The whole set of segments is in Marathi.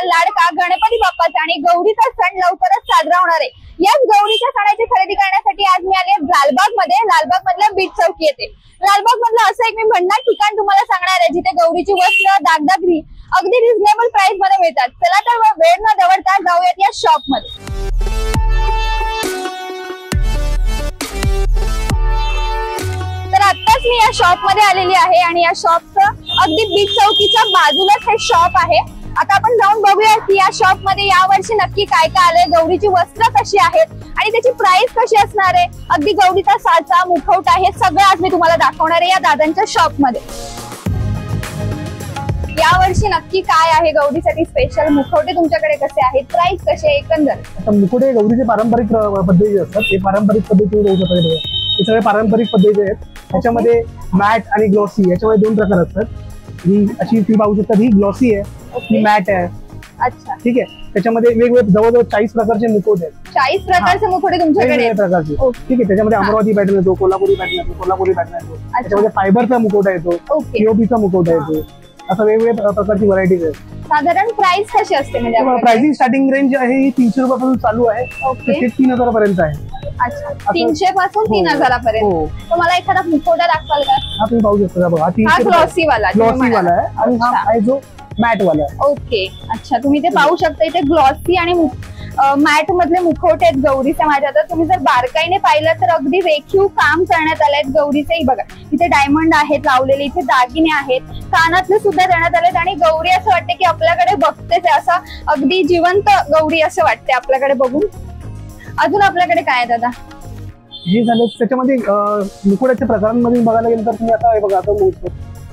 लाडका गणपती बाप्पाचा आणि गौरीचा सण लवकरच साजरा होणार आहे. याच गौरीच्या सणाची खरेदी करण्यासाठी आज मी आले लालबाग मध्ये. लालबाग मधल्या बीट चौकी येते. लालबाग मधलं असं एक मी भन्नाट ठिकाण तुम्हाला सांगणार आहे जिथे गौरीची वस्त्र दागदागिरी अगदी रिझनेबल प्राइस मध्ये मिळतात. चला तर वेळ न दवडता जाऊयात या शॉप मध्ये. तर आत्ताच मी या शॉप मध्ये आलेली आहे आणि या शॉपचं अगदी बीट चौकीच्या बाजूलाच हे शॉप आहे. आता आपण जाऊन बघूया की या शॉप मध्ये यावर्षी नक्की काय काय आलंय, गौरीची वस्त्र कशी आहेत आणि त्याची प्राइस कशी असणार आहे, अगदी गौरीचा साचा मुखवटा हे सगळं आज मी तुम्हाला दाखवणार आहे या दादांच्या शॉप मध्ये. यावर्षी नक्की काय आहे गौरीसाठी स्पेशल, मुखवटे तुमच्याकडे कसे आहेत, प्राइस कसे आहे एकंदर? मुखवटे गौरीचे पारंपरिक पद्धती असतात. ते पारंपरिक पद्धतीने होऊ शकतात. हे सगळे पारंपरिक पद्धती आहेत. त्याच्यामध्ये मॅट आणि ग्लॉसी याच्यामध्ये दोन प्रकार असतात. ही अशी ती पाहू शकता, ही ग्लॉसी आहे, ही मॅट आहे. अच्छा, ठीक आहे. त्याच्यामध्ये वेगवेगळे जवळजवळ 40 प्रकारचे मुखवटे आहेत. 40 प्रकारचे मुखवटे तुमच्याकडे प्रकारचे. ठीक आहे. त्याच्यामध्ये अमरावती पॅटर्न येतो, कोल्हापुरी पॅटर्न येतो, कोल्हापुरी पॅटर्न येतो. त्याच्यामध्ये फायबरचा मुखवटा येतो, पीओपीचा मुखवटा येतो. असं वेगवेगळ्या प्रकारची व्हरायटीज आहेत. साधारण प्राइस कशी असते? म्हणजे प्राइसिंग स्टार्टिंग रेंज आहे ही 300 रुपयापासून चालू आहे ते 3000 पर्यंत आहे. अच्छा, 300 पासून 3000 पर्यंत. तर मला एखादा मुखवटा दाखवाल का? हा तुम्ही पाहू शकता बघा. हा ग्लॉसी वाला आहे आणि हा आहे जो मॅट वाला आहे. ओके. अच्छा, तुम्ही ते पाहू शकता इथे ग्लॉसी आणि मॅट मधले मुखवटे आहेत गौरीच्या. माझ्या तर तुम्ही जर बारकाईने पाहिलं तर अगदी रेखीव काम करण्यात आले आहेत गौरीचे. बघा इथे डायमंड आहेत लावलेले, इथे दागिने आहेत, कानातले सुद्धा देण्यात आलेत आणि गौरी असं वाटते की आपल्याकडे बघतेच, असं अगदी जिवंत गौरी असं वाटते आपल्याकडे बघून. अजून आपल्याकडे काय आहे दादा? हे झालं. त्याच्यामध्ये मुकुटाच्या प्रकारांमध्ये बघायला गेलं तर तुम्ही आता बघा, आता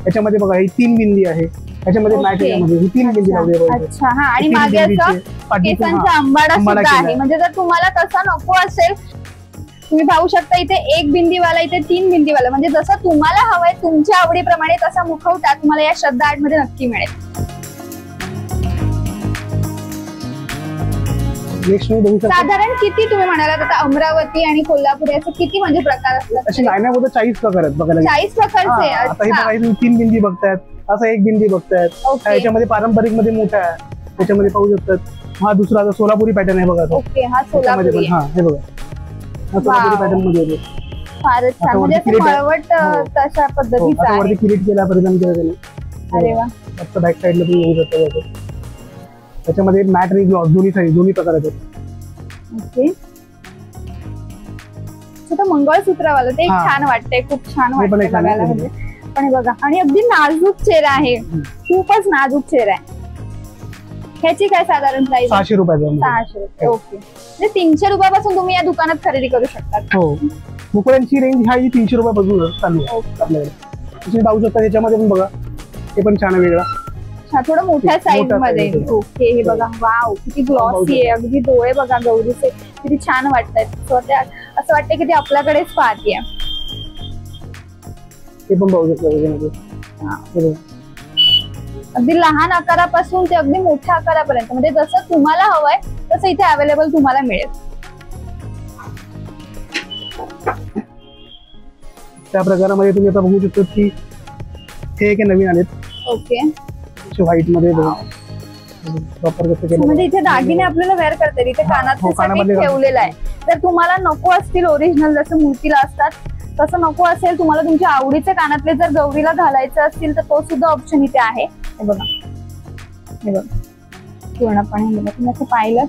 त्याच्यामध्ये बघा ही 3 बिंदी आहे. त्याच्यामध्ये मॅट मध्ये ही 3 बिंदी लावली आहे. अच्छा, हा. आणि मागे असं केसांचा अंबाडा सुद्धा आहे. म्हणजे जर तुम्हाला तसा नको असेल तुम्ही पाहू शकता इथे 1 बिंदीवाला, इथे 3 बिंदीवाला. म्हणजे जसं तुम्हाला हवंय तुमच्या आवडीप्रमाणे तसा मुखवटा तुम्हाला या श्रद्धा आर्ट मध्ये नक्की मिळेल. साधारण किती तुम्ही म्हणालात आता अमरावती आणि कोल्हापुरी असे किती म्हणजे प्रकार असतात? असे काय नाही, 40 प्रकार आहेत बघायला. 40 प्रकारचे. आता हे बघा, 3 बिंदी बघतायत, असं 1 बिंदी बघतायत. याच्यामध्ये पारंपरिक मध्ये मोठा आहे. त्याच्यामध्ये पाहू शकतात. हा दुसरा सोलापुरी पॅटर्न आहे बघा. ओके, हा सोलापुरी. हा हे बघा, हा सोलापुरी पॅटर्न मध्ये येतो. फारच छान. म्हणजे मळवट तशा पद्धतीचा आहे. वरती किरीट केला परिधान केला त्याने. अरे वा. फक्त बॅक साइडला तुम्ही येऊ शकता. त्याच्यामध्ये मॅट आणि ग्लॉस दोन्ही प्रकार आहेत. ओके. मंगळसूत्रवाला ते छान वाटतंय, खूप छान वाटतंय बघायला. म्हणजे पण बघा, आणि अगदी नाजूक चेहरा आहे, खूपच नाजूक चेहरा आहे. ह्याची काय साधारण प्राइस? 600 रुपये. 600 रुपये. ओके. म्हणजे 300 रुपयापासून तुम्ही या दुकानात खरेदी करू शकता. हो. मुकुटांची रेंज हा 300 रुपयापासून चालू आहे आपल्याकडे. तुम्ही पाहू शकता. त्याच्यामध्ये पण बघा, हे पण छान वेगळा, थोडं मोठ्या साईज मध्ये. ओके. हे बघा, वाव किती ग्लॉसी आहे. अगदी डोळे बघा गौरीचे किती छान वाटतात. असं वाटतं की ते आपल्याकडेच पाहतीये. ते पण पाहू शकता. अगदी लहान आकारापासून ते अगदी मोठ्या आकारापर्यंत, म्हणजे जसं तुम्हाला हवंय तसं इथे अवेलेबल तुम्हाला मिळेल. त्या प्रकारामध्ये तुम्ही आता बघू शकता की हे एक नवीन आलेत. ओके. व्हाईट मध्ये म्हणजे इथे दागिने आपल्याला वेअर करता येईल. इथे कानातले ठेवलेला आहे. जर तुम्हाला नको असतील ओरिजिनल जसं मूर्तीला असतात तसं नको असेल, तुम्हाला तुमच्या आवडीचे कानातले जर गौरीला घालायचे असतील तर तो सुद्धा ऑप्शन इथे आहे. हे बघा, हे बघा पूर्णपणे बघा. तुम्ही असं पाहिलं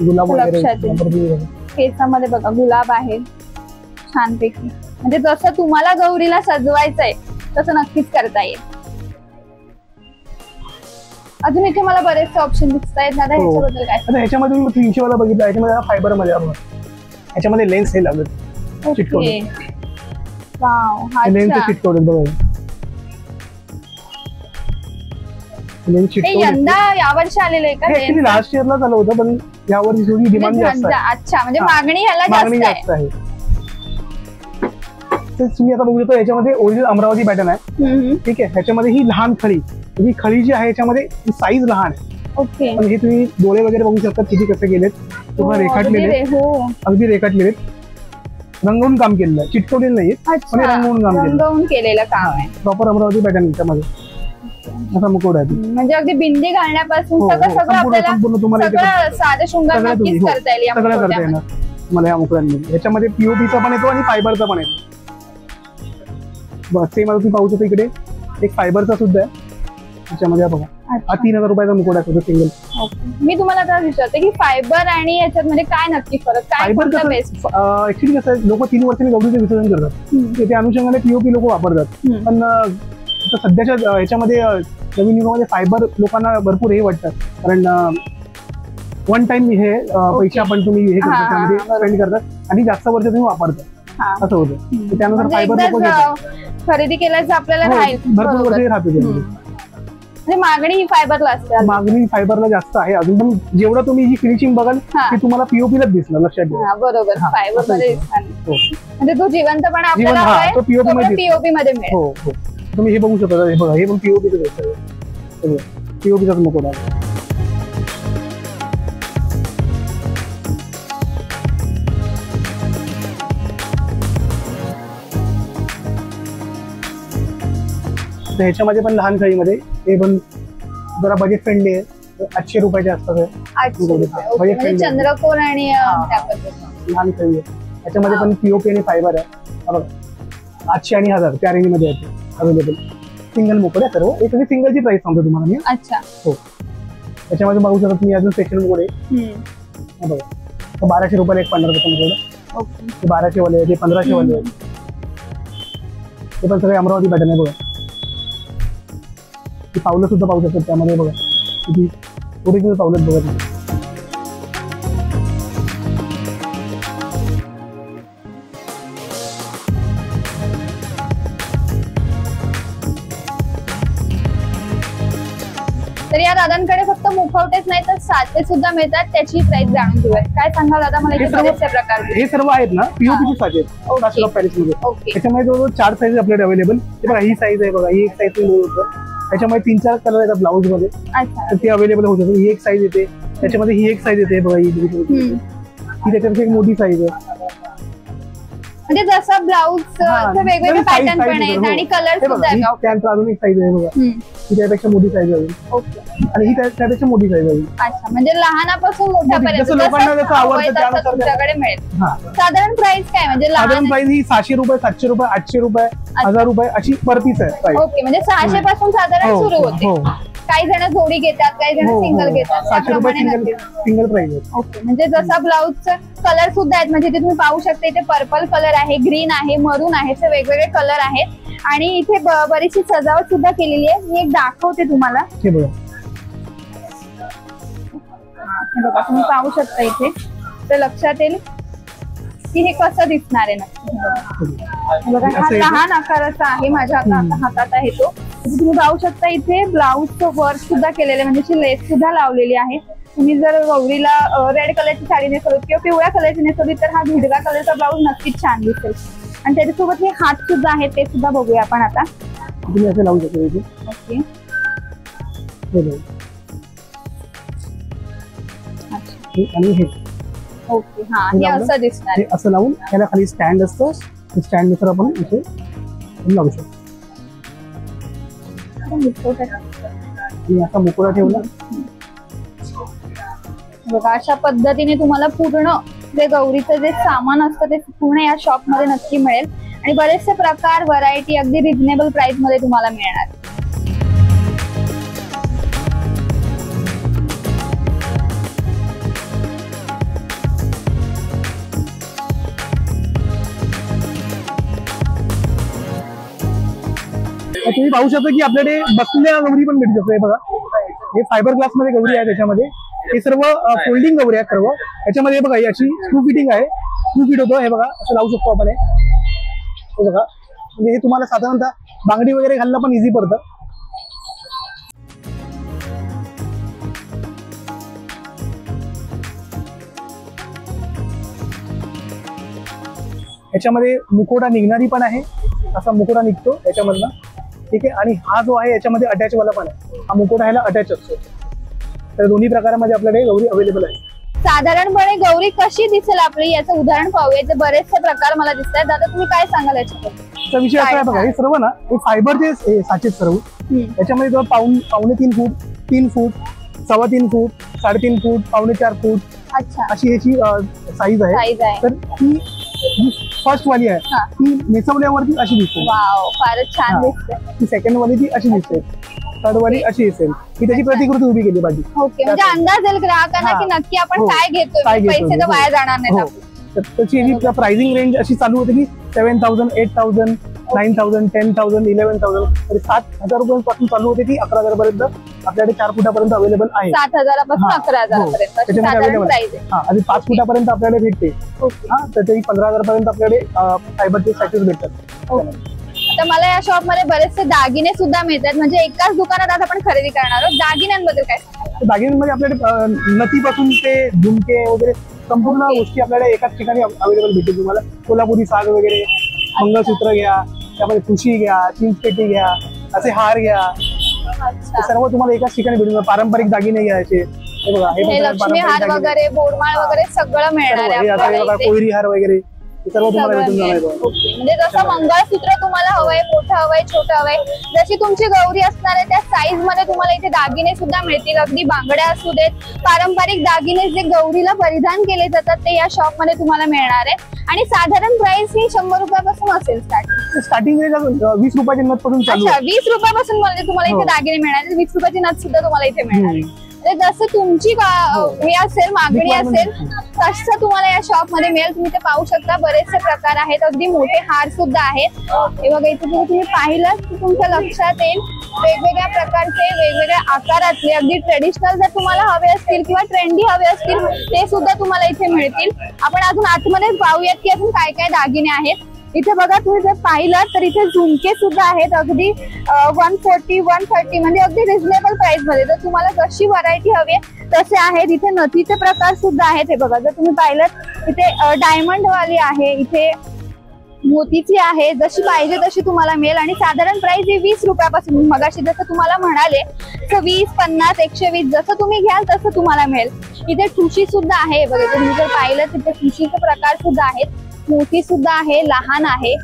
लक्षात येईल. केसामध्ये बघा गुलाब आहे छानपैकी. म्हणजे जसं तुम्हाला गौरीला सजवायचंय तसं नक्कीच करता येईल. अजून इथे मला बरेचसे ऑप्शन दिसत आहेत दादा. ह्याच्याबद्दल काय? आता ह्याच्यामध्ये 300 वाला बघितला. ह्याच्यामध्ये फायबर मध्ये आपण ह्याच्यामध्ये लेन्स हे लावले चिटकवले. वाव, हा लेन्स चिटकवले बघा. लेन्स चिटकवले. यंदा यावर्षी आलेलं आहे का? ऍक्च्युअली लास्ट इयरला झालं होतं, पण यावर्षी थोडी डिमांड जास्त आहे. अच्छा, म्हणजे मागणी ह्याला जास्त आहे. तुम्ही आता बघू शकता याच्यामध्ये ओरिजिनल अमरावती पॅटर्न आहे. ठीक आहे. ह्याच्यामध्ये ही लहान खळी, ही खळी जी आहे याच्यामध्ये साईज लहान आहे. ओके. पण हे तुम्ही डोळे वगैरे बघू शकता किती कसे गेलेत, पूर्ण रेखाटलेले, अगदी रेखाटलेले, रंगवून काम केलेलं आहे, चिटकवलेलं नाहीये, पण रंगवून काम केलेलं केलेलं काम आहे. प्रॉपर अमरावती पॅटर्न याच्यामध्ये. असा मुकुट आहे. म्हणजे अगदी बिंदी घालण्यापासून हो, सगळं हो, सगळं संपूर्ण आपल्याला तुम्हाला इथे सगळं साधं शृंगार सगळं नक्कीच तुम्ही, हो, करता येईल या सगळं करता मुखवट्यामध्ये. येणार मला या मुकुटांमध्ये. याच्यामध्ये पीओपीचा पण येतो आणि फायबरचा पण येतो. बस सेम तुम्ही पाहू शकता इकडे एक फायबरचा सुद्धा आहे. त्याच्यामध्ये बघा हा 3000 रुपयाचा मुकुट आहे सिंगल. मी तुम्हाला आता विचारते की फायबर आणि याच्यात मध्ये काय नक्की फरक, काय फायबर कोणता कसं बेस्ट? ऍक्च्युली कसं आहे, लोक 3 वर्षांनी गौरीचं विसर्जन करतात. त्या अनुषंगाने पीओपी लोक वापरतात. पण आता सध्याच्या ह्याच्यामध्ये नवीन युगामध्ये फायबर लोकांना भरपूर हे वाटतं. कारण वन टाइम हे पैसे आपण तुम्ही हे करता त्यामध्ये स्पेंड करतात आणि जास्त वर्ष तुम्ही वापरता असं होतं. त्यानुसार फायबर लोक घेतात. खरेदी केल्याचं आपल्याला राहील भरपूर वर्ष राहते. म्हणजे मागणी ही फायबरला असते. मागणी फायबरला जास्त आहे अजून. पण जेवढं तुम्ही ही फिनिशिंग बघाल ते तुम्हाला पीओपीलाच दिसणार, लक्षात ठेवा. बरोबर, फायबर मध्ये म्हणजे तो जिवंतपणा आपल्याला जीवन, हवाय, तो POP मध्ये पीओपी मध्ये मिळेल. हो हो, तुम्ही हे बघू शकता. हे बघा, हे पण पीओपीच आहे. पीओपीचाच मुकुट आहे. तर ह्याच्यामध्ये पण लहान साईजमध्ये हे पण जरा बजेट फ्रेंडली आहे. 800 रुपयाच्या आसपास आहे. 800 रुपये. ओके, म्हणजे चंद्रकोर आणि त्या पद्धतीने लहान साईज आहे. याच्यामध्ये पण पीओपी आणि फायबर आहे. हा बघा, 800 आणि 1000 त्या रेंज मध्ये आहे अवेलेबल. सिंगल मुकुट आहे सर्व. एक सिंगलची प्राइस सांगतो तुम्हाला मी. अच्छा, हो. त्याच्यामध्ये बघू शकता तुम्ही अजून स्पेशल मुकुट आहे. हा बघा, 1200 रुपयाला एक 15 मुकुट. ओके, ते 1200 वाले आहे, ते 1500 वाले आहे. ते पण सगळे अमरावती पॅटर्न आहे. बघा, ती पावलं सुद्धा पाहू शकतात त्यामध्ये. बघा किती ओरिजिनल पावलं बघा. तर या दादांकडे फक्त मुखवटेच नाही तर साचे सुद्धा मिळतात. त्याची प्राइस जाणून घेऊया. काय सांगाल दादा मला? इथे बरेचसे प्रकार हे सर्व आहेत ना पीओपीचे साचे आहेत कास्टल ऑफ पॅरिस मध्ये. ओके, त्याच्यामध्ये जवळजवळ 4 साईज आपल्याकडे अवेलेबल. बघा, ही साईज आहे. बघा, ही एक साईज होतं. त्याच्यामध्ये 3-4 कलर येतात ब्लाऊज मध्ये. अच्छा, तर ते अवेलेबल होऊ शकतात. ही एक साईज येते. त्याच्यामध्ये ही एक साईज येते. बघा, ही त्याच्यापेक्षा एक मोठी साईज आहे. म्हणजे जसं ब्लाऊज वेगवेगळे पॅटर्न पण आहेत आणि कलर सुद्धा आहेत. त्यानंतर अजून एक साईज आहे. बघा, ही त्यापेक्षा मोठी साईज आहे. ओके, आणि ही त्यापेक्षा मोठी साईज आहे. अच्छा, म्हणजे लहानापासून मोठ्यापर्यंत जसं लोकांना जसं आवडतं त्यानुसार तुमच्याकडे मिळेल. हा, साधारण प्राइस काय म्हणजे साधारण लहान? प्राइस ही 600 रुपये, 700 रुपये, 800 रुपये, 1000 रुपये अशी पर पीस आहे प्राइस. ओके, म्हणजे 600 पासून साधारण सुरू होते. काही जण जोडी घेतात, काही जण सिंगल घेतात. 700 रुपये सिंगल प्राइस आहे. ओके, म्हणजे जसा ब्लाऊजचा कलर सुद्धा आहेत. म्हणजे इथे तुम्ही पाहू शकता, इथे पर्पल कलर आहे, ग्रीन आहे, मरून आहे, असे वेगवेगळे कलर आहेत. आणि इथे बरीचशी सजावट सुद्धा केलेली आहे. मी एक दाखवते तुम्हाला. हे बघा, बघा, तुम्ही पाहू शकता इथे. तर लक्षात येईल की हे कसं दिसणार आहे नक्की. बघा, हा लहान आकाराचा आहे. माझ्या हातात आहे तो. तुम्ही पाहू शकता इथे ब्लाऊजचं वर्क सुद्धा केलेलं आहे. म्हणजे लेस सुद्धा लावलेली आहे. तुम्ही जर गौरीला रेड कलरची साडी नेसवली किंवा पिवळ्या कलरची नेसवली तर हा हिरव्या कलरचा ब्लाऊज नक्कीच छान दिसेल. आणि त्याच्यासोबत हे हात सुद्धा आहेत, ते सुद्धा बघूया आपण आता. तुम्ही असं लावू शकता इथे. ओके, आणि हे ओके, हा, हे असं दिसणार आहे. असं लावून त्याला खाली स्टँड असतं. स्टँड नुसार आपण इथे लावू शकतो. आणि असा मुकुटा ठेवला. बघा, अशा पद्धतीने तुम्हाला पूर्ण जे गौरीचं जे सामान असतं ते पूर्ण या शॉप मध्ये नक्की मिळेल. आणि बरेचसे प्रकार, व्हरायटी अगदी रिझनेबल प्राइस मध्ये तुम्हाला मिळणार. तुम्ही पाहू शकता की आपल्याकडे बसलेल्या गौरी पण भेटू शकतो. हे बघा, हे फायबर ग्लास मध्ये गौरी आहे. त्याच्यामध्ये हे सर्व फोल्डिंग गौरी आहेत सर्व. याच्यामध्ये बघा, ही अशी स्क्रू फिटिंग आहे. स्क्रू फिट होतो. हे बघा, असं लावू शकतो आपण. हे बघा, म्हणजे हे तुम्हाला साधारणतः बांगडी वगैरे घालणं पण इझी पडतं. याच्यामध्ये मुखोटा निघणारी पण आहे. असा मुखोटा निघतो याच्यामधला. ठीक आहे, आणि हा जो आहे याच्यामध्ये अटॅच वाला पण आहे. हा मुखोटा ह्याला अटॅच असतो. तर दोन्ही प्रकारामध्ये आपल्याकडे गौरी अवेलेबल आहे. साधारणपणे गौरी कशी दिसेल आपली याचं उदाहरण पाहूया. याचे बरेचसे प्रकार मला दिसत आहेत. दादा, तुम्ही काय सांगाल याच्याबद्दल? त्याचा विषय असा आहे बघा, हे सर्व ना हे फायबरचे साचे सर्व. याच्यामध्ये तुम्हाला पावणे 3 फूट, 3 फूट, 3.25 फूट, 3.5 फूट, 4.25 फूट अच्छा अशी याची साईज आहे. तर ही फर्स्ट वाली आहे ती नेसवल्यावरती अशी दिसते. वाव, फारच छान दिसते. ती सेकंड वाली ती अशी दिसते, थर्ड वाली अशी दिसेल. ही त्याची प्रतिकृती उभी केली पाहिजे. ओके, म्हणजे अंदाज येईल ग्राहकांना की नक्की आपण काय घेतोय, पैसे तर वाया जाणार नाहीत. त्याची प्राइसिंग रेंज अशी चालू होते की 7,000, 8,000, 9,000, 10,000, 11,000, तरी 7,000 रुपयांपासून चालू होते ती 11,000 पर्यंत आपल्याकडे 4 फुटापर्यंत अवेलेबल आहे. 7,000पासून 11,000 त्याच्यामध्ये अवेलेबल आहे. आणि 5 फुटापर्यंत आपल्याकडे भेटते. तर तरी 15,000 पर्यंत आपल्याकडे फायबरचे सॅचेस भेटतात. आता मला या शॉप मध्ये बरेचसे दागिने सुद्धा मिळतात, म्हणजे एकाच दुकानात आज आपण खरेदी करणार आहोत. दागिन्यांबद्दल काय सांगाल? दागिन्यांमध्ये आपल्याकडे नथीपासून ते झुमके वगैरे संपूर्ण गोष्टी आपल्याला एकाच ठिकाणी अवेलेबल भेटतील. तुम्हाला कोल्हापुरी साग वगैरे, मंगळसूत्र घ्या, त्यामध्ये ठुशी घ्या, चिंचपेटी घ्या, असे हार घ्या, सर्व तुम्हाला एकाच ठिकाणी भेटून. पारंपरिक दागिने घ्यायचे, हे बघा, हे लक्ष्मी हार वगैरे, बोरमाळ वगैरे सगळं मिळणार आहे. कोयरी हार वगैरे सर्व तुम्हाला भेटून जाणार. म्हणजे जसं मंगळसूत्र तुम्हाला हवंय, मोठं हवंय, छोटं हवंय, जशी तुमची गौरी असणार आहे त्या साईज मध्ये तुम्हाला इथे दागिने सुद्धा मिळतील. अगदी बांगड्या असू देत, पारंपरिक दागिने जे गौरीला परिधान केले जातात ते या शॉप मध्ये तुम्हाला मिळणार आहे. आणि साधारण प्राइस ही 100 रुपयापासून असेल. स्टार्टिंग 20 रुपयाच्या नथ पासून चालू. अच्छा, 20 रुपयापासून म्हणजे तुम्हाला इथे दागिने मिळणार. 20 रुपयाची नथ सुद्धा तुम्हाला इथे मिळणार आहे. जसं तुमची हे असेल, मागणी असेल, तसं तुम्हाला या शॉप मध्ये मिळेल. तुम्ही ते पाहू शकता, बरेचसे प्रकार आहेत, अगदी मोठे हार सुद्धा आहेत. हे बघा, इथे तुम्ही पाहिलं की तुमच्या लक्षात येईल वेगवेगळ्या प्रकारचे, वेगवेगळ्या आकारातले, अगदी ट्रेडिशनल जर तुम्हाला हवे असतील किंवा ट्रेंडी हवे असतील ते सुद्धा तुम्हाला इथे मिळतील. आपण अजून आतमध्ये पाहूयात की अजून काय काय दागिने आहेत. इथे बघा, तुम्ही जर पाहिलं तर इथे झुमके सुद्धा आहेत, अगदी 140, 130, म्हणजे अगदी रिझनेबल प्राइस मध्ये. जर तुम्हाला जशी व्हरायटी हवी तसे आहेत. इथे नथीचे प्रकार सुद्धा आहेत. हे बघा, जर तुम्ही पाहिलं इथे डायमंड वाली आहे, इथे मोतीची आहे, जशी पाहिजे तशी तुम्हाला मिळेल. आणि साधारण प्राइस ही 20 रुपयापासून, मगाशी जसं तुम्हाला म्हणाले 20, 50, 120 जसं तुम्ही घ्याल तसं तुम्हाला मिळेल. इथे ठुशी सुद्धा आहे. बघा, तुम्ही जर पाहिलं तिथे ठुशीचे प्रकार सुद्धा आहेत, मोठी सुद्धा आहे, लहान आहे,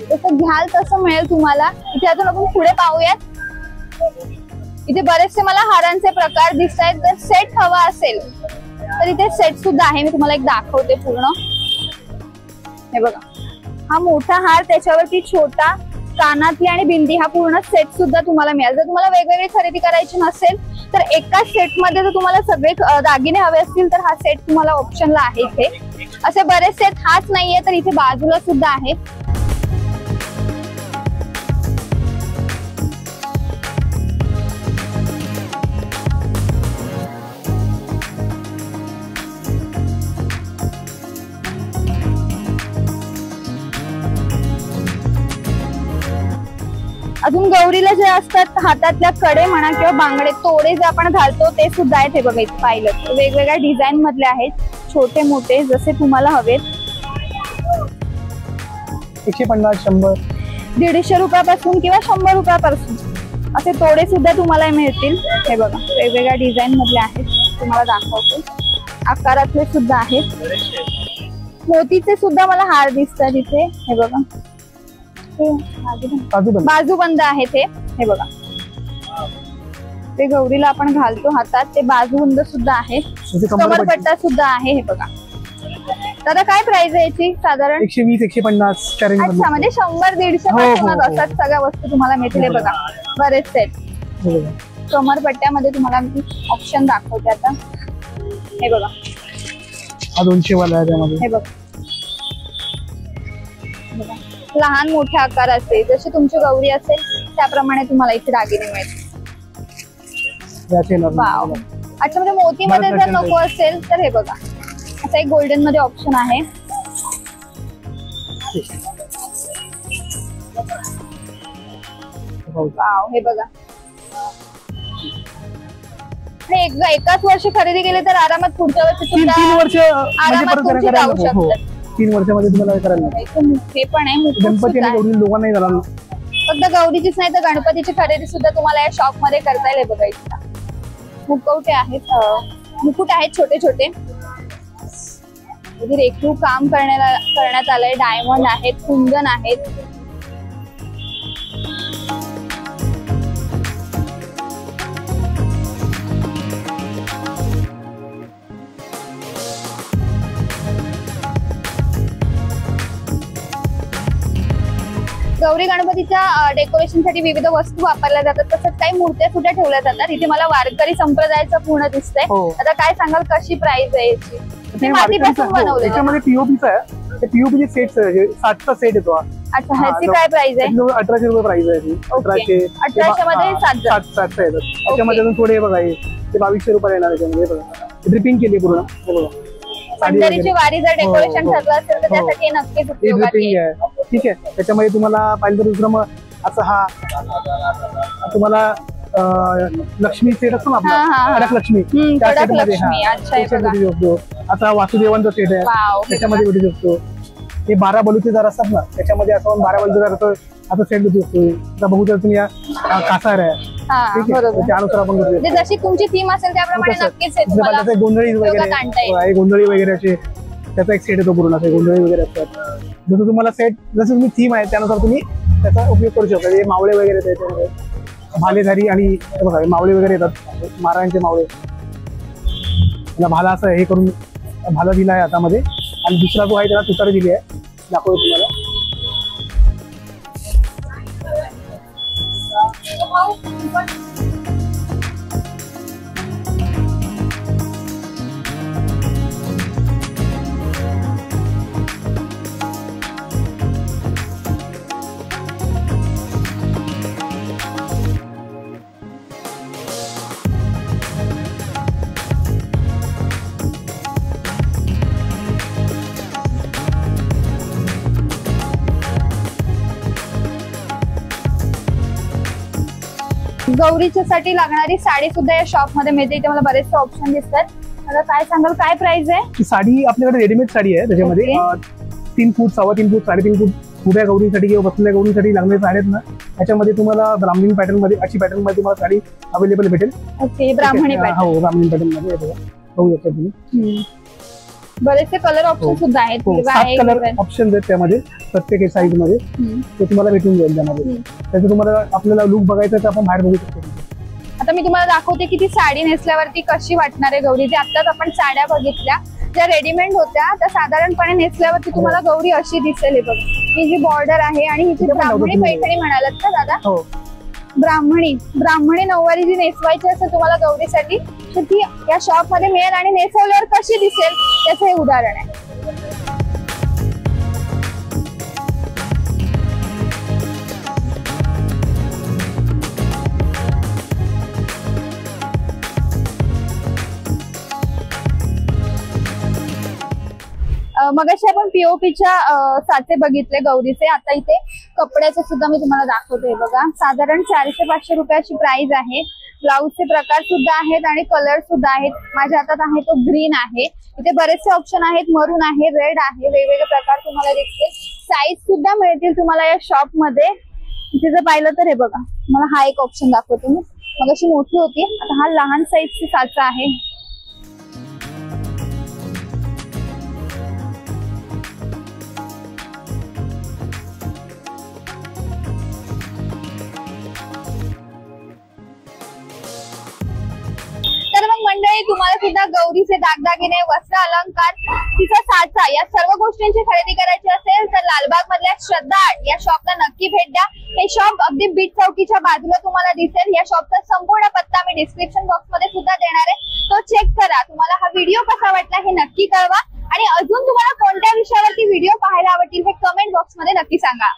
जसं घ्याल तसं मिळेल तुम्हाला. इथे अजून आपण पुढे पाहूयात. इथे बरेचसे मला हारांचे प्रकार दिसत आहेत. जर सेट हवा असेल तर इथे सेट सुद्धा आहे. मी तुम्हाला एक दाखवते पूर्ण. हे बघा, हा मोठा हार, त्याच्यावरती छोटा कानातली आणि बिंदी, हा पूर्ण सेट सुद्धा तुम्हाला मिळेल. जर तुम्हाला वेगवेगळी खरेदी करायची नसेल तर एकाच सेट मध्ये जर तुम्हाला सगळे दागिने हवे असतील तर हा सेट तुम्हाला ऑप्शनला आहे. इथे असे बरेच सेट हाच नाहीये, तर इथे बाजूला सुद्धा आहे. अजून गौरीला जे असतात हातातल्या कडे म्हणा किंवा बांगडे, तोडे जे आपण घालतो ते सुद्धा आहेत. हे बघा, इथे पाहिलं वेगवेगळ्या डिझाईन मधले आहेत, छोटे मोठे जसे तुम्हाला हवेत. 150, 100, 150 रुपयापासून किंवा 100 रुपयापासून असे तोडे सुद्धा तुम्हाला मिळतील. हे बघा, वेगवेगळ्या डिझाईन मधले आहेत, तुम्हाला दाखवतो. आकारातले सुद्धा आहेत, मोतीचे सुद्धा मला हार दिसतात इथे. हे बघा, बाजूबंद आहेत. हे बघा, ते गौरीला आपण घालतो हातात, ते बाजूबंद सुद्धा आहे, कमरपट्टा सुद्धा आहे. हे बघा, दादा काय प्राइस आहे याची? साधारण 120, 150. अच्छा, म्हणजे 100-150 पासूनच असतात सगळ्या वस्तू तुम्हाला मिळतील. हे बघा, बरेच सेट कमरपट्ट्यामध्ये तुम्हाला ऑप्शन दाखवते आता. हे बघा, हा 200 वाला आहे त्यामध्ये. हे बघा, लहान मोठ्या आकाराचे, जशी तुमची गौरी असेल त्याप्रमाणे तुम्हाला इथे दागिने मिळतील. वाव, अच्छा, म्हणजे मोतीमध्ये जर नको असेल तर हे बघा, असा एक गोल्डन मध्ये ऑप्शन आहे. वाव, हे बघा, एकाच वर्षी खरेदी केली तर आरामात पुढच्या वर्षी 3 वर्ष आरामात तुमची जाऊ शकतात. 3 वर्षामध्ये तुम्हाला करायला हे पण आहे, गणपती आणि गौरी दोघांनाही झाला. फक्त गौरीचीच नाही तर गणपतीची खरेदी सुद्धा तुम्हाला या शॉप मध्ये करता येईल. बघा, इथं मुखवटे आहेत, मुकुट आहेत छोटे छोटे. रेखीव काम करण्यात आलंय. डायमंड आहेत, कुंदन आहेत. गौरी गणपतीच्या डेकोरेशनसाठी विविध वस्तू वापरल्या जातात. तसंच काही मूर्त्या सुद्धा ठेवल्या जातात. इथे मला वारकरी संप्रदायाचं पूर्ण दिसतंय. आता काय सांगाल, कशी प्राइस आहे याची? ते मातीपासून बनवले. त्याच्यामध्ये पीओपीचा आहे. ते पीओपी सेट 60चा सेट येतो. अच्छा, ह्याची काय प्राइस आहे? 1800 रुपये प्राइस आहे. 1800 मध्ये 700 येतात. त्याच्यामध्ये अजून थोडे बघा, ते 2200 रुपये येणार. त्याच्यामध्ये बघा ड्रिपिंग केली पूर्ण. हे बघा, पंढरीची वारी जर डेकोरेशन ठरलं असेल तर त्यासाठी नक्कीच उपयोगाची आहे. ठीक आहे. त्याच्यामध्ये तुम्हाला पाहिजे तर दुसरं मग असं हा तुम्हाला लक्ष्मी सेट असतो ना आपला, कडक लक्ष्मी, त्या सेट मध्ये आता वासुदेवांचा सेट आहे, त्याच्यामध्ये भेटू शकतो. हे 12 बलुतेदार असतात ना, त्याच्यामध्ये असं 12 बलुतेदार आता सेट भेटू शकतो. आता बघू तर तुम्ही कासार आहे, त्यानुसार आपण जशी तुमची थीम असेल त्याप्रमाणे नक्कीच गोंधळी वगैरे, गोंधळी वगैरे असे त्याचा एक सेट येतो पूर्ण. गोंधळी वगैरे असतात. जसं तुम्हाला सेट, जसं तुम्ही थीम आहे त्यानुसार तुम्ही त्याचा उपयोग करू शकता. हे मावळे वगैरे त्याच्यामध्ये भालेधारी आणि बघा मावळे वगैरे येतात, महाराजांचे मावळे. त्याला भाला असं हे करून भाला दिला आहे हातामध्ये. आणि दुसरा जो आहे त्याला तुतारी दिली आहे, दाखवतो तुम्हाला. गौरीच्या साठी लागणारी साडी सुद्धा या शॉप मध्ये मिळते. इथे मला बरेचसे ऑप्शन दिसतात. आता काय सांगाल, काय प्राइस आहे? ही साडी आपल्याकडे रेडीमेड साडी आहे. त्याच्यामध्ये 3 फूट, 3.25 फूट, 3.5 फूट उभ्या गौरीसाठी किंवा बसलेल्या गौरीसाठी लागणारे साडी आहेत ना, त्याच्यामध्ये तुम्हाला ब्राह्मणी पॅटर्न मध्ये, अशी पॅटर्न मध्ये तुम्हाला साडी अवेलेबल भेटेल. ओके, ब्राह्मणी पॅटर्न. हो, ब्राह्मणी पॅटर्न मध्ये बघू शकता तुम्ही. बरेचसे कलर ऑप्शन सुद्धा आहेत. 7 कलर ऑप्शन आहेत त्यामध्ये, प्रत्येक साईज मध्ये. ते तुम्हाला भेटून जाईल त्यामध्ये. त्याचं तुम्हाला आपल्याला लुक बघायचं तर आपण बाहेर बघू शकतो. आता मी तुम्हाला दाखवते की ती साडी नेसल्यावरती कशी वाटणार आहे गौरी. आत्ताच आपण साड्या बघितल्या, ज्या रेडीमेड होत्या, त्या साधारणपणे नेसल्यावरती तुम्हाला गौरी अशी दिसेल. हे बघ, ही जी बॉर्डर आहे आणि ही जी ब्राह्मणी पैठणी म्हणालात का दादा? ब्राह्मणी नऊवारी जी नेसवायची असेल तुम्हाला गौरीसाठी, तर ती या शॉप मध्ये मिळेल. आणि नेसवल्यावर कशी दिसेल त्याचं हे उदाहरण आहे. मगाशी आपण पीओपीच्या साचे बघितले गौरीचे. आता इथे कपड्याचे सुद्धा मी तुम्हाला दाखवते. बघा, साधारण 400-500 रुपयाची प्राइस आहे. ब्लाऊजचे प्रकार सुद्धा आहेत आणि कलर सुद्धा आहेत. माझ्या हातात आहे तो ग्रीन आहे. इथे बरेचसे ऑप्शन आहेत, मरून आहे, रेड आहे, वेगवेगळे प्रकार तुम्हाला दिसतील. साईज सुद्धा मिळतील तुम्हाला या शॉप मध्ये. इथे जर पाहिलं तर हे बघा, मला हा एक ऑप्शन दाखवतो मी. मगाशी मोठी होती, आता हा लहान साईजची साचा आहे. मंडळी, तुम्हाला सुद्धा गौरीचे दागदागिने, वस्त्र अलंकार, तिचा साचा, या सर्व गोष्टींची खरेदी करायची असेल तर लालबाग मधल्या श्रद्धा आर्ट या शॉपला नक्की भेट द्या. हे शॉप अगदी बीट चौकीच्या बाजूला तुम्हाला दिसेल. या शॉपचा संपूर्ण पत्ता मी डिस्क्रिप्शन बॉक्स मध्ये सुद्धा देणार आहे, तो चेक करा. तुम्हाला हा व्हिडिओ कसा वाटला हे नक्की कळवा. आणि अजून तुम्हाला कोणत्या विषयावरती व्हिडिओ पाहायला आवडतील हे कमेंट बॉक्स मध्ये नक्की सांगा.